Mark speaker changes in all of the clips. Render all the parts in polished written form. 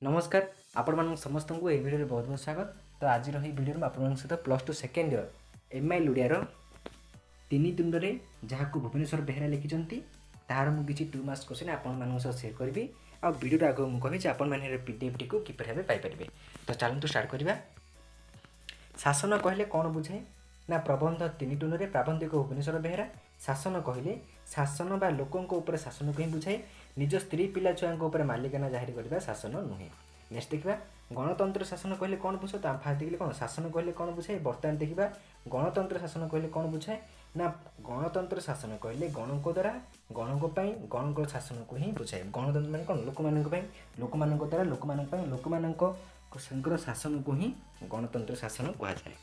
Speaker 1: नमस्कार आपण समस्त को यह वीडियो बहुत बहुत स्वागत। तो आज वीडियो में आपण सहित +2 सेकेंड ईयर एमआई लुडियार तिनि तुंडरे जहाँ को भुवनेश्वर बेहरा लिखिं तार मुझे 2 मार्क्स क्वेश्चन आपण सेयर करी आ वीडियो आगे मुझे कही आपण मैंने पीडीएफ टी किपर भाव पाइपर। तो चलते स्टार्ट करवा। शासन कहले कौन बुझाए ना प्रबंध तिनि तुंडरे प्राबंधिक भुवनेश्वर बेहरा। शासन कहले शासन बा लोकों ऊपर शासन को ही बुझाए, निज स्त्री पिला छुआ मालिकाना जाहिर करने शासन नुहे। नेक्स्ट देखा गणतंत्र शासन कहले कौन बुझे तो फास्ट देखिए कौन शासन कहले कौन बुझाए। बर्तमान देखा गणतंत्र शासन कहले कौन बुझाए ना गणतंत्र शासन कहले गणों द्वारा गणों गणों शासन को ही बुझाए। गणतंत्र मैंने कौन लोक द्वारा लोक शासन को ही गणतंत्र शासन कहुए।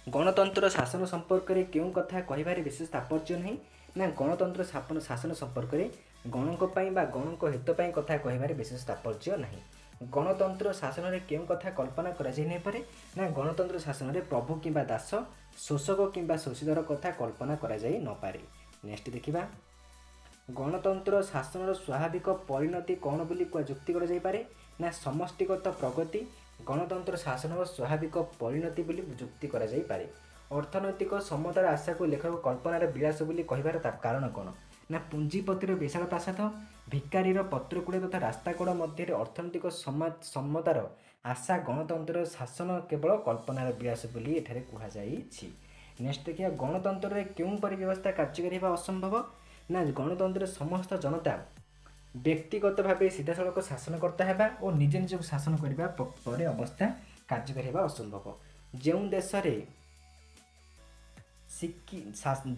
Speaker 1: गणतंत्र शासन संपर्क में क्यों कथा कहिबारे विशेष तात्पर्य नहीं ना गणतंत्र शासन संपर्क में गणों गणों हित कथा कहिबारे विशेष तात्पर्य नहीं। गणतंत्र शासन में क्यों कथा कल्पना करा जाई नहीं पारे ना गणतंत्र शासन में प्रभु किंबा दास शोषक किंबा शोषितर कथा कल्पना करा जाई न पारे। नेक्स्ट देखिबा गणतंत्र शासन स्वाभाविक परिणति कौन बोली जुक्ति करा जाई पारे ना समष्टिगत प्रगति गणतंत्र शासन स्वाभाविक परिणति बोली जुक्ति करा जाई पारे। अर्थनैतिक समतार आशा को लेखक कल्पनार विलास बोली कहिबार कारण कौन ना पुंजीपतिर विशाल प्रासाद भिकारीर पत्रकूड़ तथा रास्ताकड़ मध्य अर्थनैतिक समतार आशा गणतंत्र शासन केवल कल्पनार विलास बोली एठारे कहा जाइछि। नेक्स्ट देखिए गणतंत्र में क्यों परिव्यवस्था कार्यकारी असंभव ना गणतंत्र समस्त जनता व्यक्तिगत भाव सीधासख शासनकर्ता है और निजे निज शासन करने पर अवस्था कार्यकारी असंभव। जो देश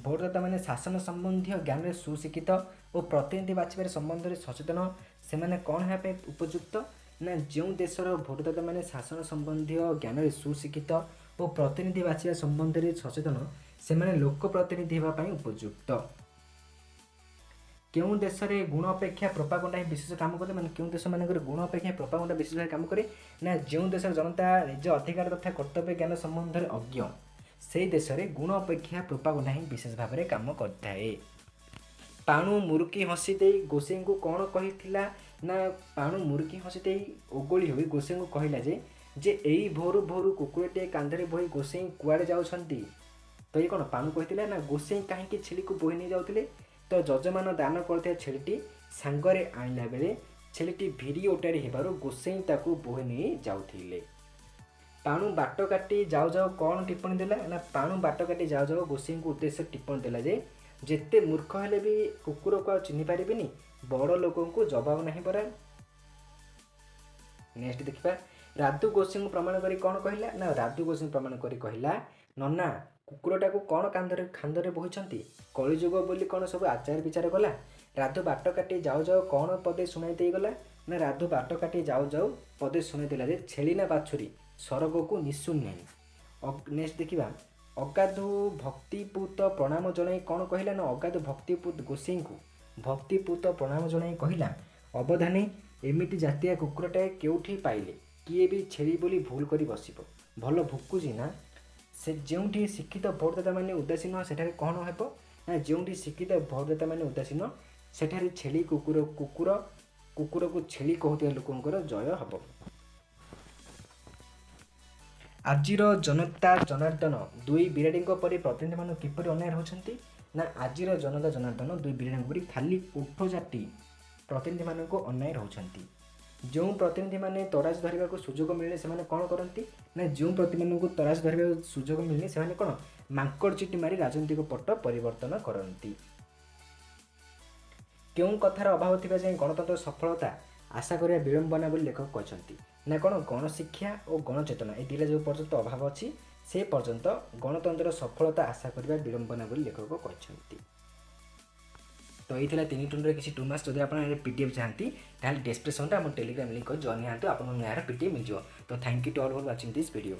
Speaker 1: भोटदाता मैंने शासन संबंधी ज्ञान में सुशिक्षित और प्रतिनिधि बाछबार संबंध में सचेतन से कौन है उपयुक्त ना जो देशर भोटदाता मैंने शासन संबंधी ज्ञान में सुशिक्षित और प्रतिनिधि बाछबार संबंध में सचेतन से लोक प्रतिनिधि होगापी उपयुक्त। क्यों देश में गुण अपेक्षा प्रोपागंडा ही विशेष काम करे माने क्यों देश मान गुण अपेक्षा प्रोपागंडा विशेष भाव काम करे ना जो देश जनता निज अधिकार तथा कर्तव्य ज्ञान संबंध में अज्ञ से देश में गुण अपेक्षा प्रोपागंडा ही विशेष भाव में काम करए। पाणु मुरुकी हसी दे गोसाई को कौन कही ना पाणु मुरुकी हसी दे ओगोली हुई गोसाई को कहला जे एई भोरु भोरु कुकुरटे कांधरे बोही गोसाई कुआड़े जाउछंती। तो ये कौन पाणु कही ना गोसाई कहीं छेली को बोही नहीं जाउथिले तो जजमान दान करते छेलीटी सांगरे आणला बेले छेलीटी भिरी ओटारी हेबारु गोसाई ताकू बोही नहीं जाउथिले। पाणु बाट काटी जाऊ जाऊ कौन टिप्पणी देला ना पाणु बाट काटी जाऊ जाऊ गोसाई को उद्देश्य टिप्पणी देला जे जेते मूर्ख हेले भी कुकुर को चिन्ह पारिबेनी बड़ लोकों को जवाब नहीं परा। नेक्स्ट देखिबा राधु गोसाई को प्रमाण करी कौन कहला ना राधु गोसाई प्रमाण करी कहला नन्ना कुकुरटा को कौन खांदरे बोहिचंती कलिजुग बोली कौन सब आचार विचार गला। राधु बाट काटी जाऊ जाऊ कौन पदे शुणाई दे गला ना राधु बाट काटी जाऊ जाऊ पदे शुणाई देला जे छेली ना बाछुरी स्वर्ग को निशुन नहीं। नेक्स्ट देखिबा अगाधु भक्तिपूत प्रणाम जणाई कौन कहला ना अगाधु भक्तिपूत गोसाई को भक्तिपूत प्रणाम जणाई कहला अवधानी एमिति जातिया कुकुरटाए केउठी पाइले किए भी छेली बोली भूल करी बसिबो भल भुकुजी ना से जोठी शिक्षित भोटदाता मैंने उदासीन सेठारे कौन हेब ना जोठी शिक्षित भोटदाता मैंने उदासीन सेठारे छेली कुकुर कुकुर कुकुर को छेली कहते लोकंकर जय हम। आजिर जनता जनार्दन दुई बिराड़ी परी प्रतिनिधि मान किपर अन्याय होती ना आजिर जनता जनार्दन दुई बिराड़ी परी खाली उठ जाति प्रतिनिधि मान अन्याय होती। जो प्रतिनिधि माने तराज धरने को सुजोग मिले से कौन करती ना जो प्रतिनिधि को तराज धरने सुजोग मिले से कौन मांकड़ चिटी मारी राजनीतिक पट परिवर्तन करती। क्यों कथार अभाव थी जाए गणतंत्र सफलता आशा करिया विलंबना बोली लेखक कहते ना कौन गणशिक्षा और गणचेतना ये दुटा जो पर्यंत अभाव अच्छी से पर्यंत गणतंत्र सफलता आशा करिया विलंबना बोली लेखक कहते। तो ये तिनि टुंडरे किसी 2 मास जब आप पीडीएफ चाहती डिस्क्रिप्शन में टेलीग्राम लिंक जॉइन हाँ आप पीडीएफ मिल जाए। तो thank you to all for watching this video.